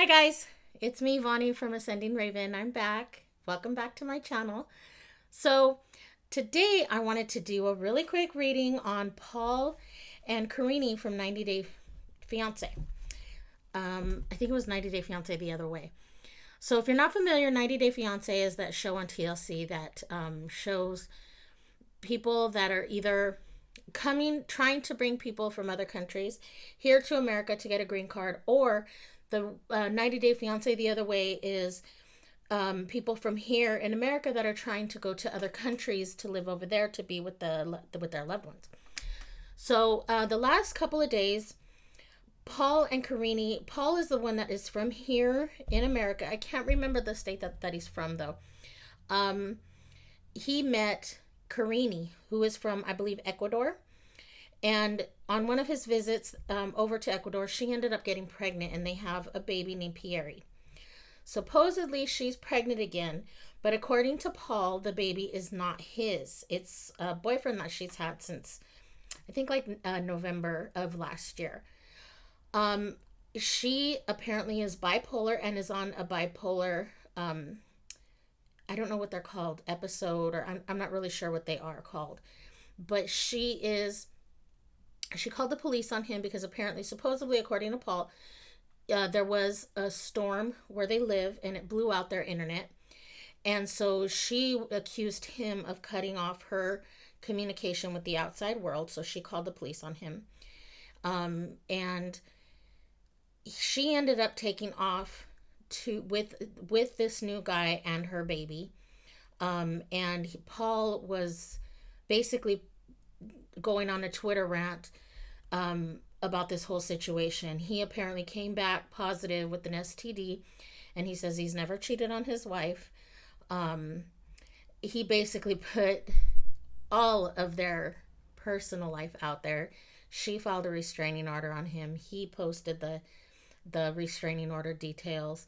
Hi guys, it's me Vonnie from Ascending Raven. I'm back. Welcome back to my channel. So today I wanted to do a really quick reading on Paul and Karine from 90 Day Fiancé. I think it was 90 Day Fiancé the other way. So if you're not familiar, 90 Day Fiancé is that show on TLC that shows people that are either trying to bring people from other countries here to America to get a green card, or the 90 Day Fiancé the other way is people from here in America that are trying to go to other countries to live over there to be with with their loved ones. So the last couple of days, Paul and Karine. Paul is the one that is from here in America. I can't remember the state that he's from though. He met Karine, who is from, I believe, Ecuador. And on one of his visits over to Ecuador, she ended up getting pregnant, and they have a baby named Pierre. Supposedly, she's pregnant again, but according to Paul, the baby is not his. It's a boyfriend that she's had since, I think, like November of last year. She apparently is bipolar and is on a bipolar, I don't know what they're called, episode, or I'm not really sure what they are called. But she called the police on him because apparently, supposedly, according to Paul, there was a storm where they live and it blew out their internet. And so she accused him of cutting off her communication with the outside world. So she called the police on him. And she ended up taking off with this new guy and her baby. Paul was basically going on a Twitter rant about this whole situation. He apparently came back positive with an STD, and he says he's never cheated on his wife. He basically put all of their personal life out there. She filed a restraining order on him. He posted the restraining order details.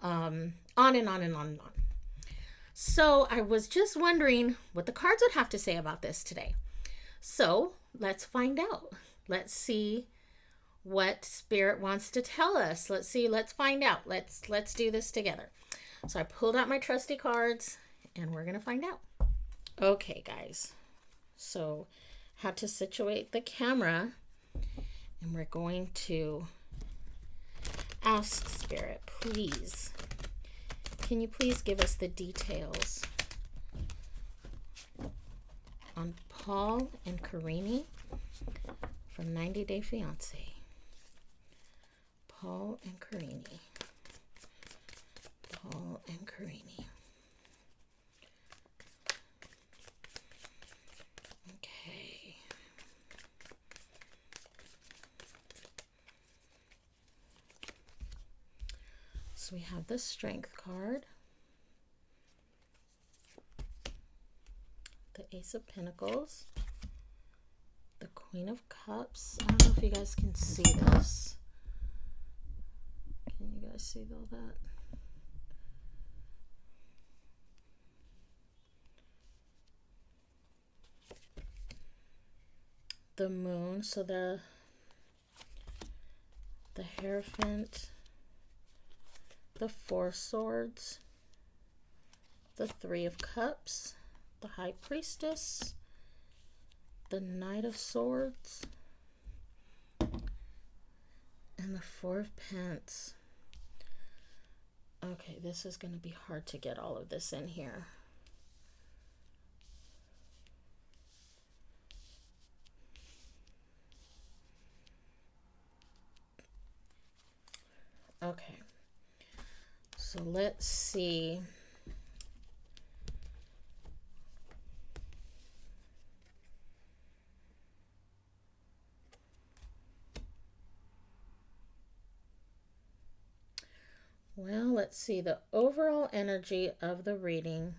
On and on and on and on. So I was just wondering what the cards would have to say about this today. So let's find out. Let's see what Spirit wants to tell us. Let's find out. Let's do this together. So I pulled out my trusty cards and we're going to find out. Okay, guys. So had to situate the camera, and we're going to ask Spirit, please. Can you please give us the details on Paul and Karine from 90 Day Fiancé? Paul and Karine. Paul and Karine. Okay. So we have the Strength card, the Ace of Pentacles, the Queen of Cups. I don't know if you guys can see this. Can you guys see all that? The Moon, so the Hierophant, the Four Swords, the Three of Cups, the High Priestess, the Knight of Swords, and the Four of Pentacles. Okay, this is going to be hard to get all of this in here. Okay, so let's see. Well, let's see. The overall energy of the reading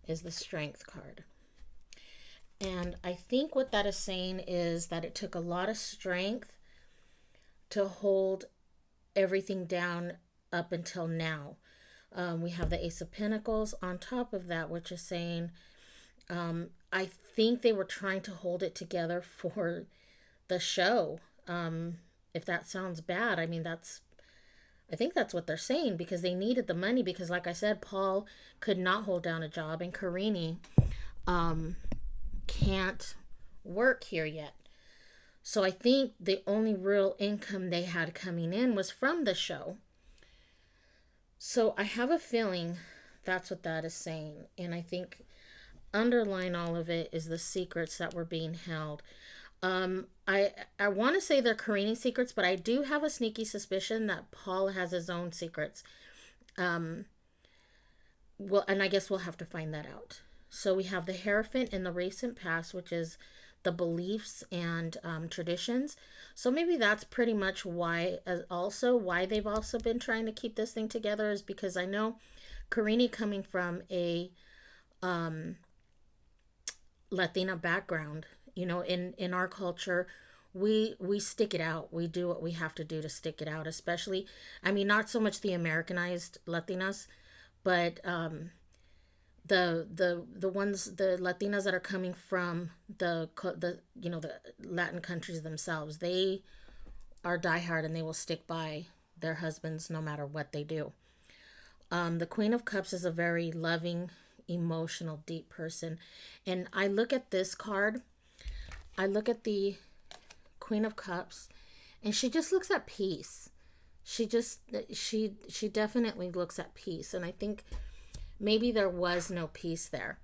is the Strength card. And I think what that is saying is that it took a lot of strength to hold everything down up until now. We have the Ace of Pentacles on top of that, which is saying, I think they were trying to hold it together for the show. If that sounds bad, I mean, I think that's what they're saying, because they needed the money, because like I said, Paul could not hold down a job, and Karine um, can't work here yet. So I think the only real income they had coming in was from the show. So I have a feeling that's what that is saying. And I think underlying all of it is the secrets that were being held. I want to say they're Karine secrets, but I do have a sneaky suspicion that Paul has his own secrets. Um, well, and I guess we'll have to find that out. So we have the Hierophant in the recent past, which is the beliefs and traditions. So maybe that's pretty much why, also why they've also been trying to keep this thing together, is because I know Karine, coming from a um, Latina background, in our culture, we stick it out. We do what we have to do to stick it out. Especially, I mean, not so much the Americanized Latinas, but the Latinas that are coming from the Latin countries themselves. They are diehard, and they will stick by their husbands no matter what they do. The Queen of Cups is a very loving, emotional, deep person. And I look at this card, I look at the Queen of Cups, and she just looks at peace. She definitely looks at peace. And I think maybe there was no peace there.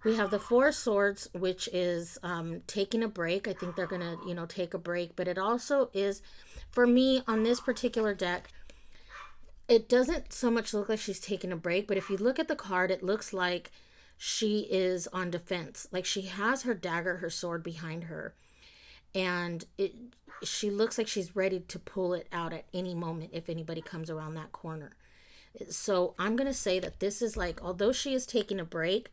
We have the Four of Swords, which is taking a break. I think they're going to, take a break. But it also is, for me, on this particular deck, it doesn't so much look like she's taking a break. But if you look at the card, it looks like she is on defense. Like she has her dagger, her sword behind her. And she looks like she's ready to pull it out at any moment if anybody comes around that corner. So I'm going to say that this is like, although she is taking a break,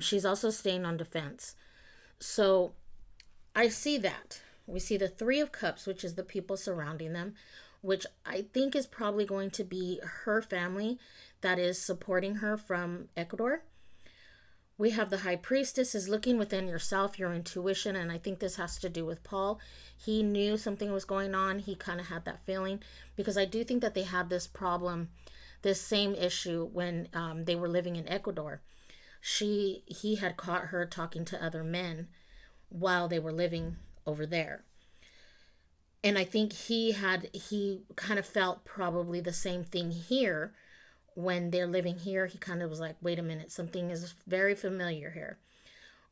she's also staying on defense. So I see that. We see the Three of Cups, which is the people surrounding them, which I think is probably going to be her family that is supporting her from Ecuador. We have the High Priestess is looking within yourself, your intuition, and I think this has to do with Paul. He knew something was going on. He kind of had that feeling, because I do think that they had this problem, this same issue when they were living in Ecuador. He had caught her talking to other men while they were living over there. And I think he kind of felt probably the same thing here. When they're living here, he kind of was like, wait a minute, something is very familiar here.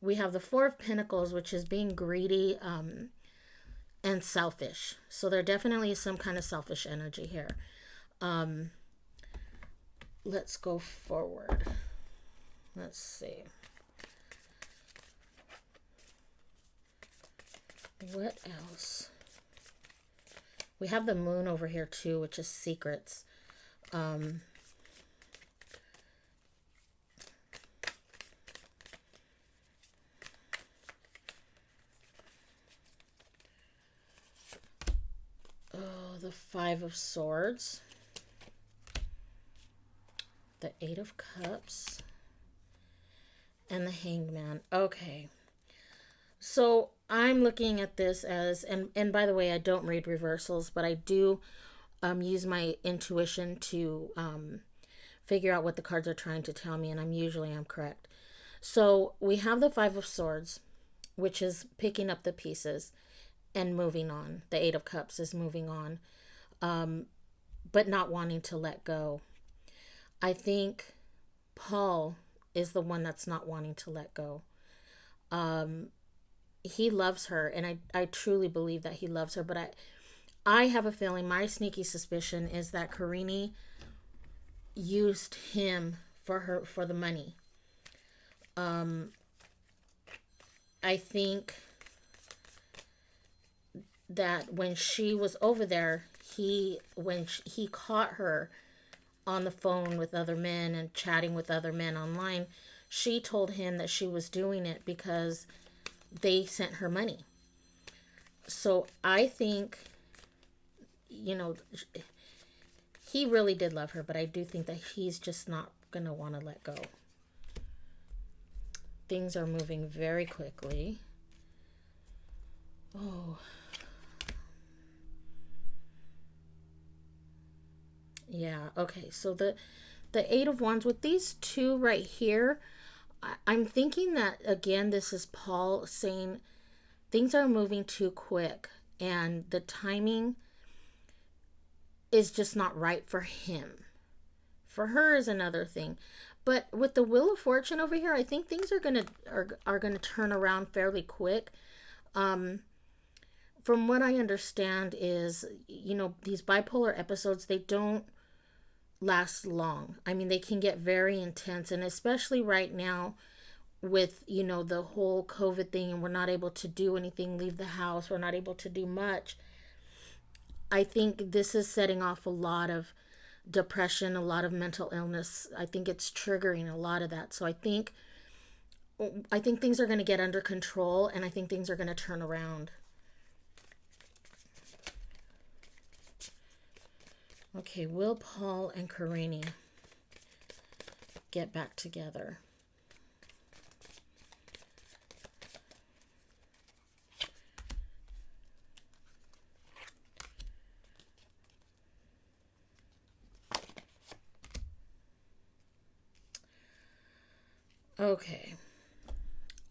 We have the Four of Pentacles, which is being greedy and selfish. So there definitely is some kind of selfish energy here. Let's go forward. Let's see. What else? We have the Moon over here too, which is secrets. The Five of Swords, the Eight of Cups, and the Hanged Man. Okay. So I'm looking at this as, and by the way, I don't read reversals, but I do use my intuition to figure out what the cards are trying to tell me, and I'm correct. So we have the Five of Swords, which is picking up the pieces and moving on. The Eight of Cups is moving on, but not wanting to let go. I think Paul is the one that's not wanting to let go. He loves her, and I truly believe that he loves her, but I have a feeling, my sneaky suspicion is that Karine used him for the money. I think that when she was over there, when he caught her on the phone with other men and chatting with other men online, she told him that she was doing it because they sent her money. So I think, he really did love her, but I do think that he's just not going to want to let go. Things are moving very quickly. Oh. Yeah. Okay. So the Eight of Wands with these two right here, I'm thinking that again, this is Paul saying things are moving too quick, and the timing is just not right for him. For her is another thing. But with the Wheel of Fortune over here, I think things are gonna turn around fairly quick. Um, from what I understand is, these bipolar episodes, they don't last long. I mean, they can get very intense, and especially right now with, the whole COVID thing, and we're not able to do anything, leave the house, we're not able to do much. I think this is setting off a lot of depression, a lot of mental illness. I think it's triggering a lot of that. So I think things are going to get under control, and I think things are going to turn around. Okay, will Paul and Karine get back together? Okay.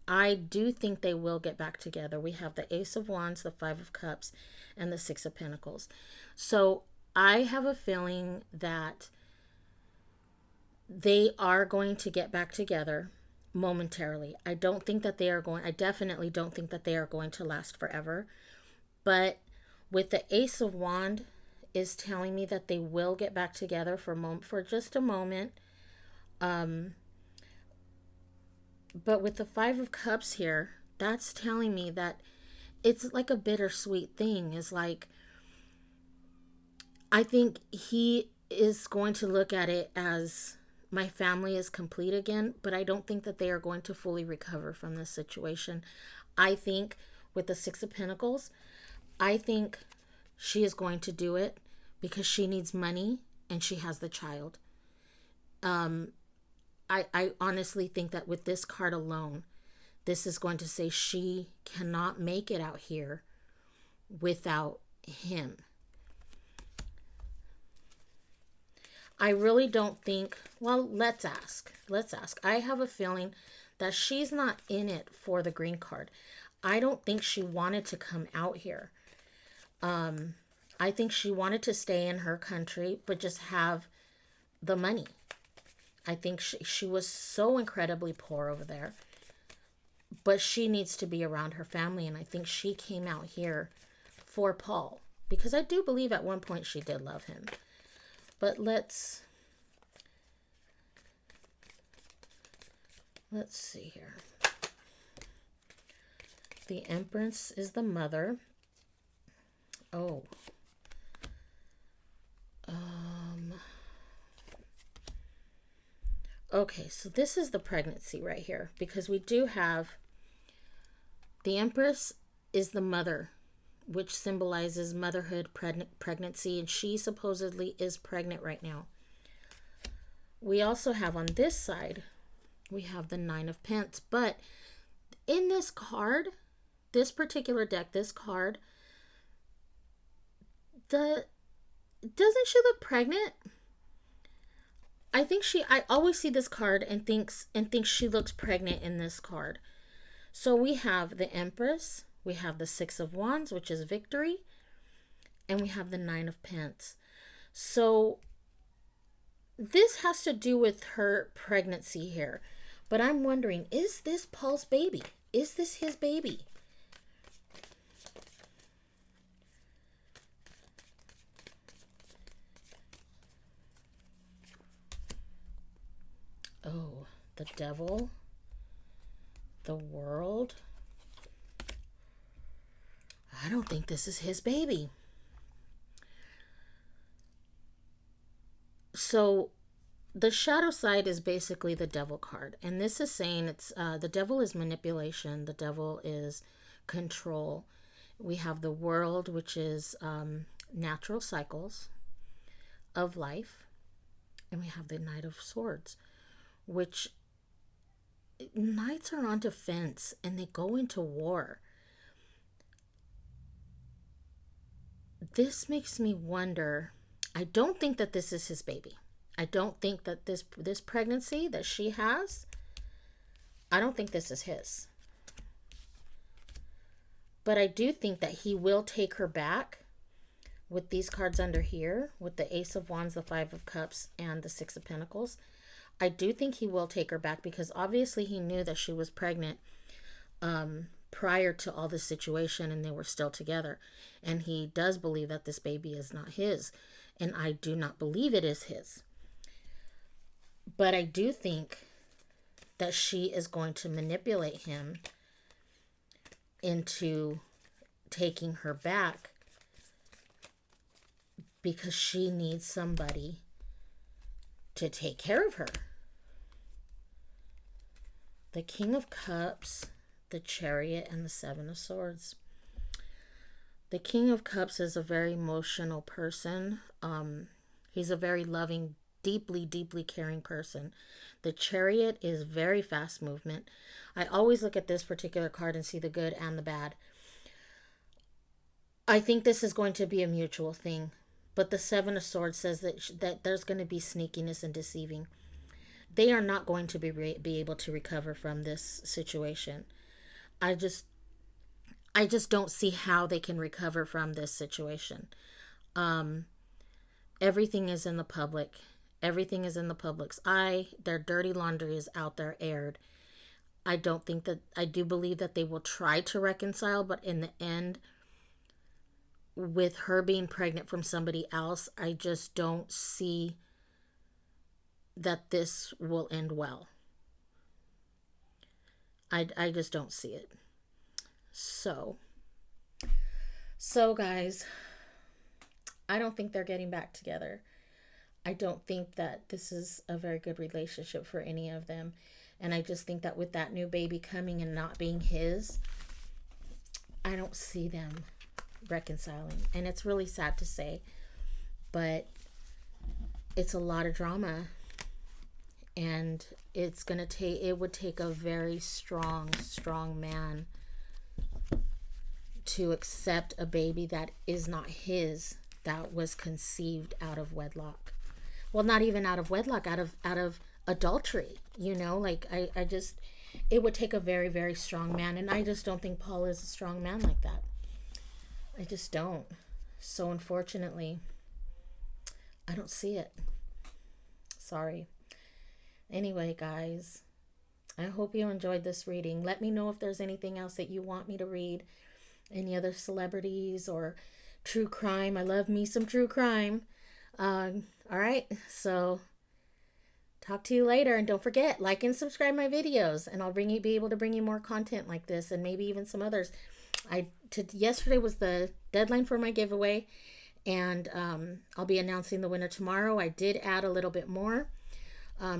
I do think they will get back together. We have the Ace of Wands, the Five of Cups, and the Six of Pentacles. So I have a feeling that they are going to get back together momentarily. I definitely don't think that they are going to last forever. But with the Ace of Wand is telling me that they will get back together for just a moment. But with the Five of Cups here, that's telling me that it's like a bittersweet thing. Is like, I think he is going to look at it as my family is complete again, but I don't think that they are going to fully recover from this situation. I think with the Six of Pentacles, I think she is going to do it because she needs money and she has the child. I honestly think that with this card alone, this is going to say she cannot make it out here without him. I really don't think, well, let's ask. Let's ask. I have a feeling that she's not in it for the green card. I don't think she wanted to come out here. I think she wanted to stay in her country, but just have the money. I think she was so incredibly poor over there, but she needs to be around her family. And I think she came out here for Paul, because I do believe at one point she did love him. But let's see here. The Empress is the mother. Oh. Okay, so this is the pregnancy right here, because we do have the Empress is the mother, which symbolizes motherhood, pregnancy, and she supposedly is pregnant right now. We also have on this side, we have the Nine of Pentacles, but in this card, this particular deck, this card, doesn't she look pregnant? I always see this card and think she looks pregnant in this card. So we have the Empress, we have the Six of Wands, which is victory, and we have the Nine of Pentacles. So this has to do with her pregnancy here. But I'm wondering, is this Paul's baby? Is this his baby? Oh, the Devil, the World. I don't think this is his baby. So the shadow side is basically the Devil card. And this is saying it's the Devil is manipulation. The Devil is control. We have the World, which is natural cycles of life. And we have the Knight of Swords, which knights are on defense and they go into war. This makes me wonder. I don't think that this is his baby. I don't think that this pregnancy that she has, I don't think this is his. But I do think that he will take her back with these cards under here, with the Ace of Wands, the Five of Cups, and the Six of Pentacles. I do think he will take her back because obviously he knew that she was pregnant prior to all this situation, and they were still together. And he does believe that this baby is not his. And I do not believe it is his. But I do think that she is going to manipulate him into taking her back because she needs somebody to take care of her. The King of Cups, the Chariot, and the Seven of Swords. The King of Cups is a very emotional person. He's a very loving, deeply, deeply caring person. The Chariot is very fast movement. I always look at this particular card and see the good and the bad. I think this is going to be a mutual thing. But the Seven of Swords says that there's going to be sneakiness and deceiving. They are not going to be able to recover from this situation. I just don't see how they can recover from this situation. Everything is in the public. Everything is in the public's eye. Their dirty laundry is out there aired. I do believe that they will try to reconcile, but in the end, with her being pregnant from somebody else, I just don't see that this will end well. I just don't see it. So guys, I don't think they're getting back together. I don't think that this is a very good relationship for any of them. And I just think that with that new baby coming and not being his, I don't see them reconciling. And it's really sad to say, but it's a lot of drama. And it would take a very strong man to accept a baby that is not his, that was conceived out of wedlock. Well, not even out of wedlock, out of adultery, like it would take a very, very strong man. And I just don't think Paul is a strong man like that. I just don't. So unfortunately, I don't see it. Sorry. Anyway, guys, I hope you enjoyed this reading. Let me know if there's anything else that you want me to read. Any other celebrities or true crime. I love me some true crime. All right. So talk to you later. And don't forget, like and subscribe my videos. And I'll be able to bring you more content like this and maybe even some others. Yesterday was the deadline for my giveaway. And I'll be announcing the winner tomorrow. I did add a little bit more.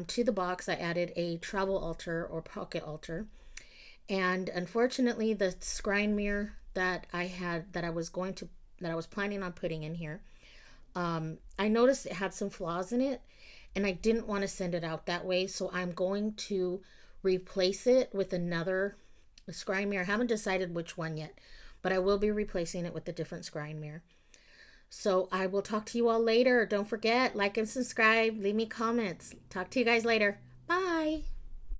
To the box, I added a travel altar or pocket altar. And unfortunately, the scrying mirror that I was planning on putting in here, I noticed it had some flaws in it, and I didn't want to send it out that way. So I'm going to replace it with another scrying mirror. I haven't decided which one yet, but I will be replacing it with a different scrying mirror. So I will talk to you all later. Don't forget, like and subscribe. Leave me comments. Talk to you guys later. Bye.